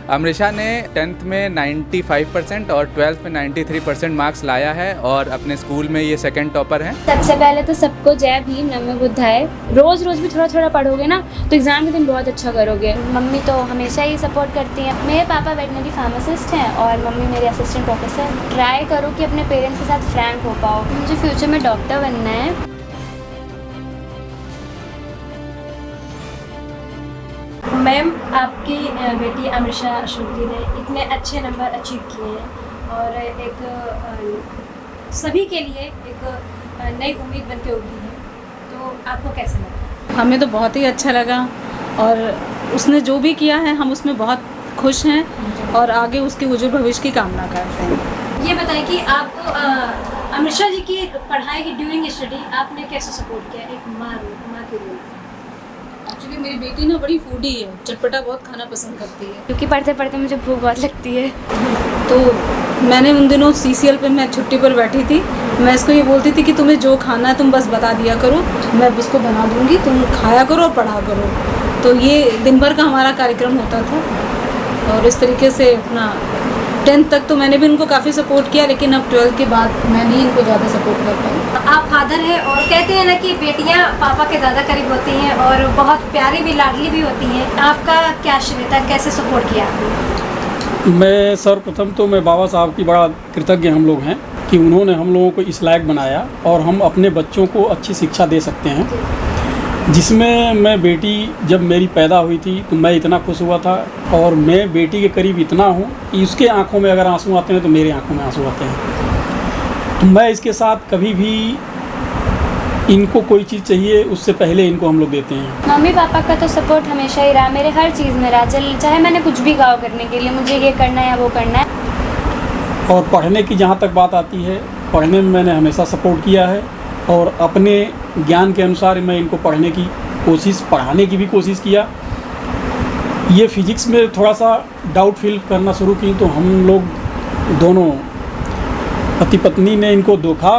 अमृषा ने 10th में 95% और 12th में 93% मार्क्स लाया है और अपने स्कूल में ये सेकंड टॉपर हैं। सबसे पहले तो सबको जय भीम नमो बुद्धाय। रोज़ रोज़ भी थोड़ा थोड़ा पढ़ोगे ना तो एग्ज़ाम के दिन बहुत अच्छा करोगे। मम्मी तो हमेशा ही सपोर्ट करती हैं। मेरे पापा वेटनरी फार्मासिस्ट हैं और मम्मी मेरी असिस्टेंट प्रोफेसर। ट्राई करो कि अपने पेरेंट्स के साथ फ्रैंक हो पाओ। मुझे फ्यूचर में डॉक्टर बनना है। मैम, आपकी बेटी अमृषा अशोकी ने इतने अच्छे नंबर अचीव किए हैं और एक सभी के लिए एक नई उम्मीद बन के उभरी है, तो आपको कैसा लगा? हमें तो बहुत ही अच्छा लगा और उसने जो भी किया है हम उसमें बहुत खुश हैं और आगे उसके उज्जवल भविष्य की कामना करते हैं। ये बताएं कि आपको अमृषा जी की पढ़ाई की ड्यूरिंग स्टडी आपने कैसे सपोर्ट किया एक माँ के रूप में? एक्चुअली मेरी बेटी ना बड़ी फूडी है, चटपटा बहुत खाना पसंद करती है, क्योंकि पढ़ते पढ़ते मुझे भूख बहुत लगती है। तो मैंने उन दिनों CCL पे मैं छुट्टी पर बैठी थी, मैं इसको ये बोलती थी कि तुम्हें जो खाना है तुम बस बता दिया करो, मैं उसको बना दूंगी, तुम खाया करो और पढ़ा करो। तो ये दिन भर का हमारा कार्यक्रम होता था और इस तरीके से अपना 10th तक तो मैंने भी इनको काफ़ी सपोर्ट किया, लेकिन अब 12th के बाद मैं नहीं इनको ज़्यादा सपोर्ट कर पाई। आप फादर हैं और कहते हैं ना कि बेटियां पापा के ज़्यादा करीब होती हैं और बहुत प्यारी भी लाडली भी होती हैं। आपका क्या श्रेय था, कैसे सपोर्ट किया आपने? मैं सर्वप्रथम तो मैं बाबा साहब की बड़ा कृतज्ञ हम लोग हैं कि उन्होंने हम लोगों को इस लायक बनाया और हम अपने बच्चों को अच्छी शिक्षा दे सकते हैं, जिसमें मैं बेटी जब मेरी पैदा हुई थी तो मैं इतना खुश हुआ था और मैं बेटी के करीब इतना हूँ कि उसके आंखों में अगर आंसू आते हैं तो मेरे आंखों में आंसू आते हैं। तो मैं इसके साथ कभी भी इनको कोई चीज़ चाहिए उससे पहले इनको हम लोग देते हैं। मम्मी पापा का तो सपोर्ट हमेशा ही रहा, मेरे हर चीज़ में रहा। चाहे मैंने कुछ भी कहा करने के लिए, मुझे ये करना है या वो करना है। और पढ़ने की जहाँ तक बात आती है, पढ़ने में मैंने हमेशा सपोर्ट किया है और अपने ज्ञान के अनुसार मैं इनको पढ़ने की कोशिश, पढ़ाने की भी कोशिश किया। ये फिजिक्स में थोड़ा सा डाउट फील करना शुरू की तो हम लोग दोनों पति पत्नी ने इनको देखा,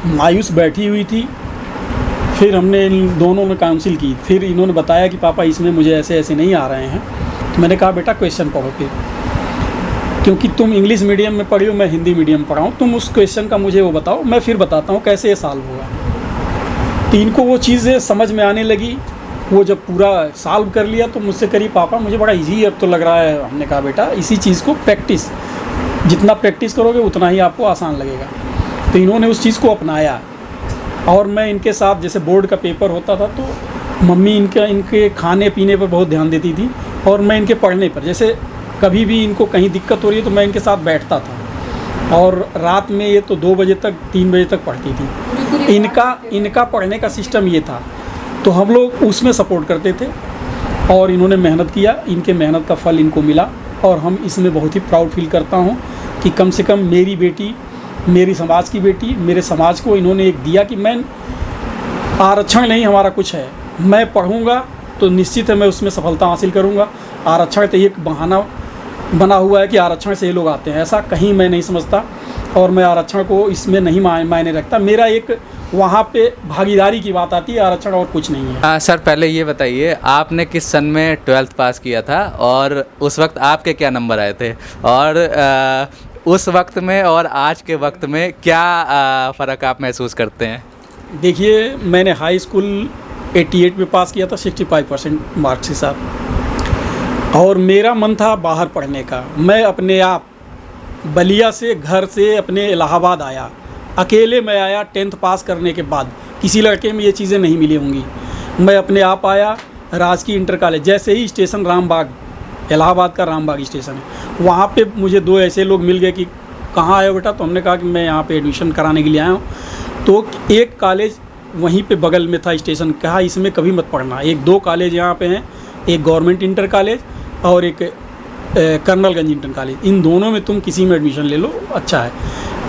मायूस बैठी हुई थी। फिर हमने इन दोनों ने काउंसिल की, फिर इन्होंने बताया कि पापा इसमें मुझे ऐसे ऐसे नहीं आ रहे हैं। तो मैंने कहा बेटा क्वेश्चन पढ़ो फिर, क्योंकि तुम इंग्लिश मीडियम में पढ़ी हो, मैं हिंदी मीडियम में पढ़ा हूँ, तुम उस क्वेश्चन का मुझे वो बताओ, मैं फिर बताता हूँ कैसे ये सॉल्व होगा। तो इनको वो चीज़ें समझ में आने लगी। वो जब पूरा सॉल्व कर लिया तो मुझसे करी पापा मुझे बड़ा इजी अब तो लग रहा है। हमने कहा बेटा इसी चीज़ को प्रैक्टिस, जितना प्रैक्टिस करोगे उतना ही आपको आसान लगेगा। तो इन्होंने उस चीज़ को अपनाया और मैं इनके साथ, जैसे बोर्ड का पेपर होता था तो मम्मी इनके खाने पीने पर बहुत ध्यान देती थी और मैं इनके पढ़ने पर, जैसे कभी भी इनको कहीं दिक्कत हो रही है तो मैं इनके साथ बैठता था और रात में ये तो 2 बजे तक 3 बजे तक पढ़ती थी। इनका पढ़ने का सिस्टम ये था, तो हम लोग उसमें सपोर्ट करते थे और इन्होंने मेहनत किया, इनके मेहनत का फल इनको मिला और हम इसमें बहुत ही प्राउड फील करता हूँ कि कम से कम मेरी बेटी, मेरी समाज की बेटी, मेरे समाज को इन्होंने एक दिया कि मैं आरक्षण नहीं हमारा कुछ है, मैं पढ़ूँगा तो निश्चित है मैं उसमें सफलता हासिल करूँगा। आरक्षण तो एक बहाना बना हुआ है कि आरक्षण से ये लोग आते हैं, ऐसा कहीं मैं नहीं समझता और मैं आरक्षण को इसमें नहीं मायने रखता। मेरा एक वहाँ पे भागीदारी की बात आती है, आरक्षण और कुछ नहीं है। सर पहले ये बताइए आपने किस सन में 12th पास किया था और उस वक्त आपके क्या नंबर आए थे और उस वक्त में और आज के वक्त में क्या फ़र्क आप महसूस करते हैं? देखिए, मैंने हाई स्कूल 88 में पास किया था 65% मार्क्स के साथ और मेरा मन था बाहर पढ़ने का। मैं अपने आप बलिया से घर से अपने इलाहाबाद आया, अकेले मैं आया 10th पास करने के बाद। किसी लड़के में ये चीज़ें नहीं मिली होंगी। मैं अपने आप आया राजकीय इंटर कॉलेज, जैसे ही स्टेशन रामबाग, इलाहाबाद का रामबाग स्टेशन है, वहाँ पे मुझे 2 ऐसे लोग मिल गए कि कहाँ आए हो बेटा? तो हमने कहा कि मैं यहाँ पे एडमिशन कराने के लिए आया हूँ। तो एक कॉलेज वहीं पे बगल में था स्टेशन, कहा इसमें कभी मत पढ़ना। 1-2 कॉलेज यहाँ पे हैं, एक गवर्नमेंट इंटर कॉलेज और एक कर्नलगंज इंटर कॉलेज, इन दोनों में तुम किसी में एडमिशन ले लो, अच्छा है।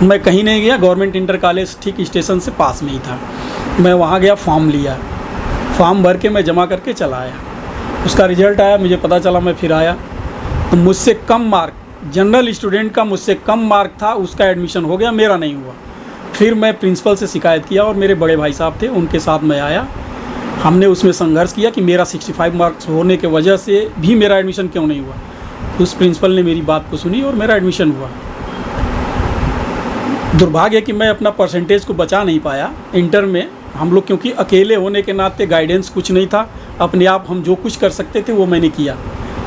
मैं कहीं नहीं गया, गवर्नमेंट इंटर कॉलेज ठीक स्टेशन से पास में ही था। मैं वहाँ गया, फॉर्म लिया, फॉर्म भर के मैं जमा करके चला आया। उसका रिजल्ट आया, मुझे पता चला, मैं फिर आया तो मुझसे कम मार्क, जनरल स्टूडेंट का मुझसे कम मार्क था, उसका एडमिशन हो गया, मेरा नहीं हुआ। फिर मैं प्रिंसिपल से शिकायत किया और मेरे बड़े भाई साहब थे, उनके साथ मैं आया। हमने उसमें संघर्ष किया कि मेरा 65 मार्क्स होने के वजह से भी मेरा एडमिशन क्यों नहीं हुआ। उस प्रिंसिपल ने मेरी बात को सुनी और मेरा एडमिशन हुआ। दुर्भाग्य कि मैं अपना परसेंटेज को बचा नहीं पाया इंटर में। हम लोग क्योंकि अकेले होने के नाते गाइडेंस कुछ नहीं था, अपने आप हम जो कुछ कर सकते थे वो मैंने किया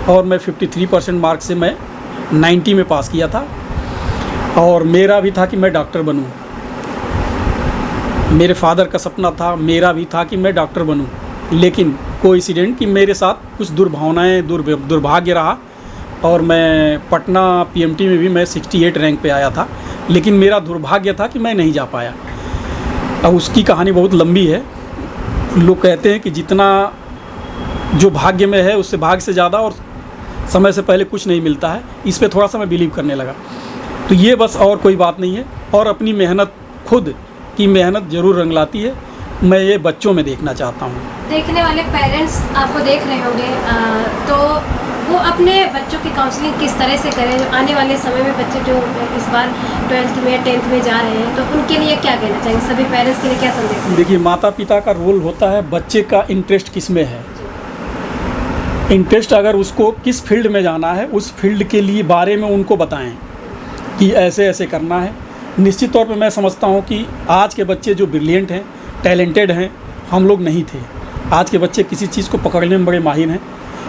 और मैं 53% मार्क्स से मैं 90 में पास किया था। और मेरा भी था कि मैं डॉक्टर बनूं। मेरे फादर का सपना था, मेरा भी था कि मैं डॉक्टर बनूं, लेकिन कोइंसिडेंट कि मेरे साथ कुछ दुर्भावनाएं दुर्भाग्य रहा और मैं पटना पीएमटी में भी मैं 68 रैंक पे आया था, लेकिन मेरा दुर्भाग्य था कि मैं नहीं जा पाया। अब उसकी कहानी बहुत लंबी है। लोग कहते हैं कि जितना जो भाग्य में है उससे भाग्य से ज़्यादा और समय से पहले कुछ नहीं मिलता है। इस पे थोड़ा सा मैं बिलीव करने लगा। तो ये बस और कोई बात नहीं है। और अपनी मेहनत, खुद की मेहनत ज़रूर रंग लाती है। मैं ये बच्चों में देखना चाहता हूँ। देखने वाले पेरेंट्स आपको देख रहे होंगे, तो वो अपने बच्चों की काउंसलिंग किस तरह से करें? जो आने वाले समय में बच्चे जो इस बार 12th में 10th में जा रहे हैं, तो उनके लिए क्या कहना चाहिए? सभी पेरेंट्स के लिए क्या संदेश है? देखिए, माता पिता का रोल होता है बच्चे का इंटरेस्ट किस में है। इंटरेस्ट अगर उसको किस फील्ड में जाना है, उस फील्ड के लिए बारे में उनको बताएं कि ऐसे ऐसे करना है। निश्चित तौर पे मैं समझता हूँ कि आज के बच्चे जो ब्रिलियंट हैं, टैलेंटेड हैं, हम लोग नहीं थे। आज के बच्चे किसी चीज़ को पकड़ने में बड़े माहिर हैं।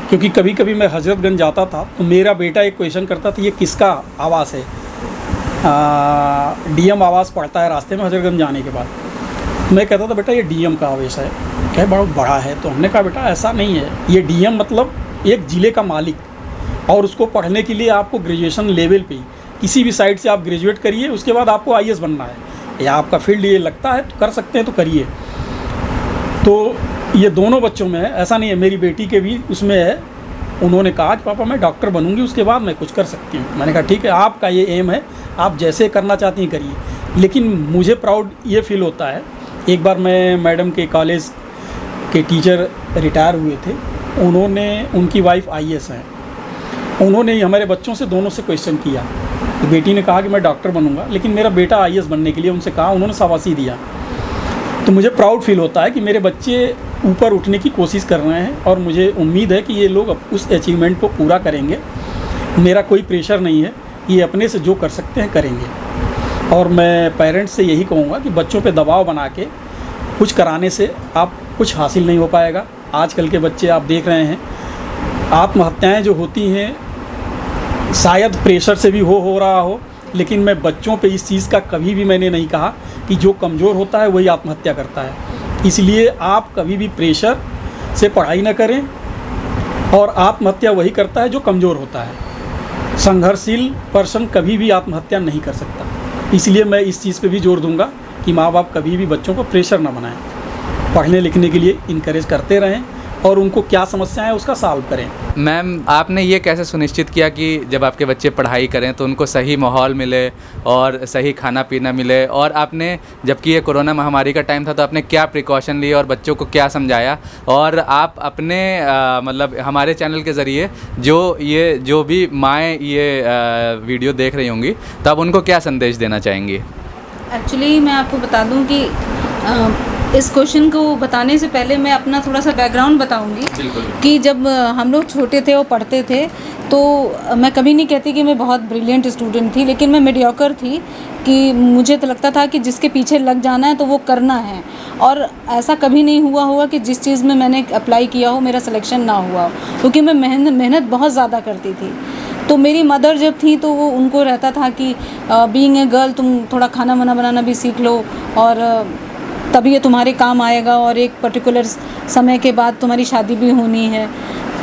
क्योंकि कभी कभी मैं हजरतगंज जाता था तो मेरा बेटा एक क्वेश्चन करता था, ये किसका आवास है? डीएम आवास पड़ता है रास्ते में हजरतगंज जाने के बाद। मैं कहता था बेटा ये डीएम का आवेश है। क्या बहुत बड़ा है? तो हमने कहा बेटा ऐसा नहीं है, ये डीएम मतलब एक ज़िले का मालिक, और उसको पढ़ने के लिए आपको ग्रेजुएशन लेवल पे किसी भी साइड से आप ग्रेजुएट करिए, उसके बाद आपको आईएएस बनना है, या आपका फील्ड ये लगता है तो कर सकते हैं तो करिए। तो ये दोनों बच्चों में है, ऐसा नहीं है। मेरी बेटी के भी उसमें है। उन्होंने कहा कि पापा मैं डॉक्टर बनूंगी, उसके बाद मैं कुछ कर सकती हूँ। मैंने कहा ठीक है, आपका ये एम है, आप जैसे करना चाहती हैं करिए। लेकिन मुझे प्राउड ये फील होता है, एक बार मैं मैडम के कॉलेज के टीचर रिटायर हुए थे, उनकी वाइफ आईएएस हैं। उन्होंने हमारे बच्चों से दोनों से क्वेश्चन किया। तो बेटी ने कहा कि मैं डॉक्टर बनूंगा, लेकिन मेरा बेटा आईएएस बनने के लिए उनसे कहा, उन्होंने शाबाशी दिया। तो मुझे प्राउड फील होता है कि मेरे बच्चे ऊपर उठने की कोशिश कर रहे हैं और मुझे उम्मीद है कि ये लोग उस अचीवमेंट को पूरा करेंगे। मेरा कोई प्रेशर नहीं है, ये अपने से जो कर सकते हैं करेंगे। और मैं पेरेंट्स से यही कहूँगा कि बच्चों पे दबाव बना के कुछ कराने से आप कुछ हासिल नहीं हो पाएगा। आजकल के बच्चे आप देख रहे हैं, आत्महत्याएं जो होती हैं शायद प्रेशर से भी हो रहा हो, लेकिन मैं बच्चों पे इस चीज़ का कभी भी मैंने नहीं कहा कि जो कमज़ोर होता है वही आत्महत्या करता है। इसलिए आप कभी भी प्रेशर से पढ़ाई ना करें, और आत्महत्या वही करता है जो कमज़ोर होता है। संघर्षशील पर्सन कभी भी आत्महत्या नहीं कर सकता। इसलिए मैं इस चीज़ पे भी जोर दूंगा कि माँ बाप कभी भी बच्चों को प्रेशर ना बनाएं, पढ़ने लिखने के लिए इनकरेज करते रहें और उनको क्या समस्या है उसका सॉल्व करें। मैम, आपने ये कैसे सुनिश्चित किया कि जब आपके बच्चे पढ़ाई करें तो उनको सही माहौल मिले और सही खाना पीना मिले? और आपने, जबकि ये कोरोना महामारी का टाइम था, तो आपने क्या प्रिकॉशन लिए और बच्चों को क्या समझाया? और आप अपने मतलब हमारे चैनल के ज़रिए जो भी माएँ ये वीडियो देख रही होंगी, तो आप उनको क्या संदेश देना चाहेंगी? एक्चुअली मैं आपको बता दूं कि इस क्वेश्चन को बताने से पहले मैं अपना थोड़ा सा बैकग्राउंड बताऊंगी। कि जब हम लोग छोटे थे और पढ़ते थे, तो मैं कभी नहीं कहती कि मैं बहुत ब्रिलियंट स्टूडेंट थी, लेकिन मैं मीडियोकर थी। कि मुझे तो लगता था कि जिसके पीछे लग जाना है तो वो करना है, और ऐसा कभी नहीं हुआ होगा कि जिस चीज़ में मैंने अप्लाई किया हो मेरा सिलेक्शन ना हुआ हो, क्योंकि मैं मेहनत बहुत ज़्यादा करती थी। तो मेरी मदर जब थी तो वो उनको रहता था कि बीइंग ए गर्ल तुम थोड़ा खाना वाना बनाना भी सीख लो, और तभी ये तुम्हारे काम आएगा, और एक पर्टिकुलर समय के बाद तुम्हारी शादी भी होनी है।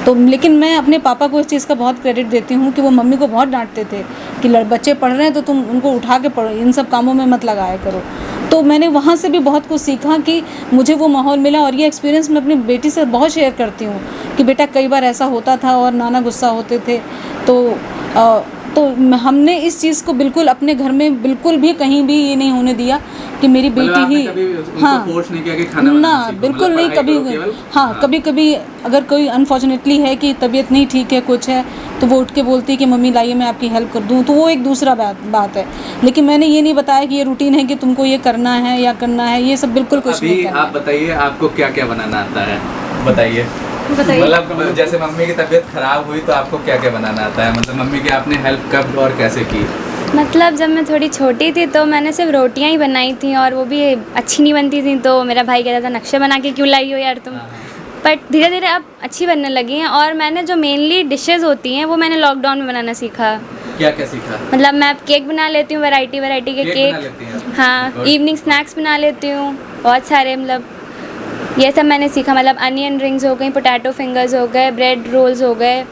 तो लेकिन मैं अपने पापा को इस चीज़ का बहुत क्रेडिट देती हूँ कि वो मम्मी को बहुत डांटते थे कि बच्चे पढ़ रहे हैं तो तुम उनको उठा के पढ़ो, इन सब कामों में मत लगाया करो। तो मैंने वहाँ से भी बहुत कुछ सीखा कि मुझे वो माहौल मिला, और ये एक्सपीरियंस मैं अपनी बेटी से बहुत शेयर करती हूँ कि बेटा कई बार ऐसा होता था और नाना गुस्सा होते थे। तो हमने इस चीज़ को बिल्कुल अपने घर में बिल्कुल भी कहीं भी ये नहीं होने दिया कि मेरी बेटी ही, हाँ फोर्स नहीं किया कि खाना ना बिल्कुल नहीं कभी। हाँ, कभी कभी अगर कोई अनफॉर्चुनेटली है कि तबीयत नहीं ठीक है, कुछ है, तो वो उठ के बोलती है कि मम्मी लाइए मैं आपकी हेल्प कर दूँ, तो वो एक दूसरा बात है। लेकिन मैंने ये नहीं बताया कि ये रूटीन है कि तुमको ये करना है या करना है, ये सब बिल्कुल कुछ नहीं करना। आप बताइए, आपको क्या क्या बनाना आता है, बताइए। बताइए। मतलब जैसे मम्मी की तबीयत खराब हुई तो आपको क्या क्या बनाना आता है, मतलब मम्मी की आपने हेल्प कब और कैसे की? मतलब जब मैं थोड़ी छोटी थी तो मैंने सिर्फ रोटियां ही बनाई थी और वो भी अच्छी नहीं बनती थी, तो मेरा भाई कहता था नक्शे बना के क्यों लाई हो यार तुम। बट धीरे धीरे अब अच्छी बनने लगी हैं और मैंने जो मेनली डिशेस होती हैं वो मैंने लॉकडाउन में बनाना सीखा। क्या क्या सीखा? मतलब मैं अब केक बना लेती हूँ, वैरायटी वैरायटी के केक बना लेती हैं आप? हाँ, Good. इवनिंग स्नैक्स बना लेती हूँ बहुत सारे, मतलब ये सब मैंने सीखा। मतलब अनियन रिंग्स हो गई, पोटैटो फिंगर्स हो गए, ब्रेड रोल्स हो गए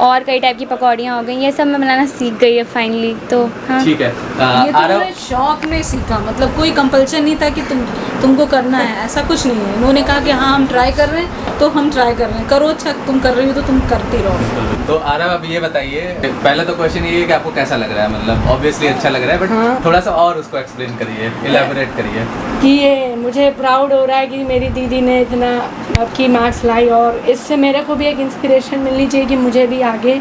और कई टाइप की पकौड़ियाँ हो गई, ये सब मैं बनाना सीख गई है फाइनली। तो हाँ, ठीक है। ये तो आरव, मैंने शौक में सीखा, मतलब कोई कंपल्शन नहीं था कि तुमको करना है, ऐसा कुछ नहीं है। उन्होंने कहा कि हाँ हम ट्राई कर रहे हैं तो हम ट्राई कर रहे हैं, करो, अच्छा तुम कर रही हो तो तुम करती रहो। तो आरव अब ये बताइए, पहला तो क्वेश्चन ये है कि आपको कैसा लग रहा है, मतलब ऑब्वियसली अच्छा लग रहा है, बट थोड़ा सा और उसको एक्सप्लेन करिए, इलैबोरेट करिए। कि ये मुझे प्राउड हो रहा है कि मेरी दीदी ने इतना आपकी मार्क्स लाई और इससे मेरे को भी एक इंस्पिरेशन मिलनी चाहिए कि मुझे भी आगे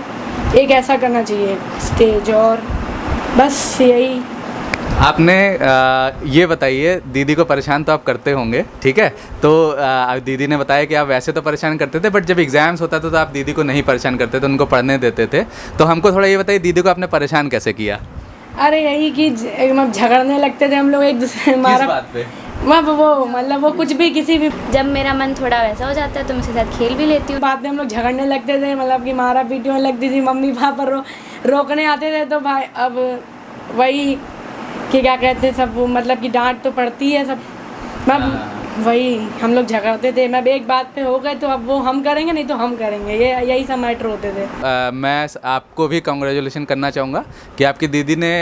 एक ऐसा करना चाहिए स्टेज, और बस यही। आपने ये बताइए, दीदी को परेशान तो आप करते होंगे, ठीक है? तो दीदी ने बताया कि आप वैसे तो परेशान करते थे, बट जब एग्ज़ाम्स होता था तो आप दीदी को नहीं परेशान करते थे, उनको पढ़ने देते थे। तो हमको थोड़ा ये बताइए, दीदी को आपने परेशान कैसे किया? अरे यही कि मतलब झगड़ने लगते थे हम लोग एक दूसरे, किस हमारा बात पे? वो मतलब वो कुछ भी किसी भी जब मेरा मन थोड़ा वैसा हो जाता है तो मैं उसके साथ खेल भी लेती हूँ। बात में हम लोग झगड़ने लगते थे, मतलब कि मारा पीटी होने लगती थी, मम्मी पापा रोकने आते थे। तो भाई अब वही कि क्या कहते हैं सब, वो मतलब कि डांट तो पड़ती है सब, मैं वही हम लोग झगड़ते थे। मैं एक बात पे हो गए तो अब वो हम करेंगे नहीं तो हम करेंगे, ये यही सब मैटर होते थे। मैं आपको भी कंग्रेचुलेशन करना चाहूँगा कि आपकी दीदी ने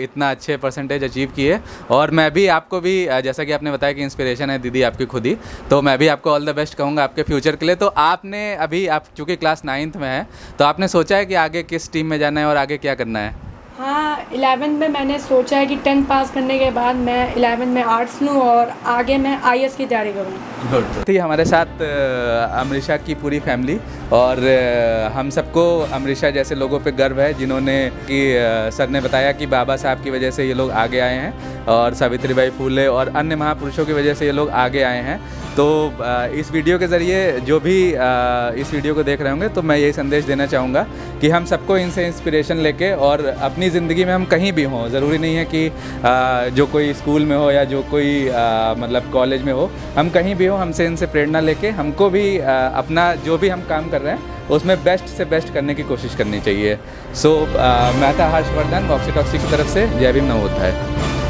इतना अच्छे परसेंटेज अचीव किए, और मैं भी आपको भी जैसा कि आपने बताया कि इंस्पिरेशन है दीदी आपकी खुद ही, तो मैं भी आपको ऑल द बेस्ट कहूँगा आपके फ्यूचर के लिए। तो आपने अभी, आप चूँकि क्लास 9th में है, तो आपने सोचा है कि आगे किस टीम में जाना है और आगे क्या करना है? हाँ, 11th में मैंने सोचा है कि 10 पास करने के बाद मैं 11th में आर्ट्स लूँ और आगे मैं IAS की तैयारी करूँ। गुड। थी हमारे साथ अमृषा की पूरी फैमिली, और हम सबको अमृषा जैसे लोगों पे गर्व है जिन्होंने कि सर ने बताया कि बाबा साहब की वजह से ये लोग आगे आए हैं, और सावित्रीबाई फूले और अन्य महापुरुषों की वजह से ये लोग आगे आए हैं। तो इस वीडियो के ज़रिए जो भी इस वीडियो को देख रहे होंगे, तो मैं यही संदेश देना चाहूँगा कि हम सबको इनसे इंस्पिरेशन लेके, और अपनी ज़िंदगी में हम कहीं भी हों, ज़रूरी नहीं है कि जो कोई स्कूल में हो या जो कोई मतलब कॉलेज में हो, हम कहीं भी हो, हमसे इनसे प्रेरणा लेके हमको भी अपना जो भी हम काम कर रहे हैं उसमें बेस्ट से बेस्ट करने की कोशिश करनी चाहिए। सो मैं था हर्षवर्धन, बॉक्सी टॉक्सी की तरफ से। जय भीम, नमो बुद्धाय।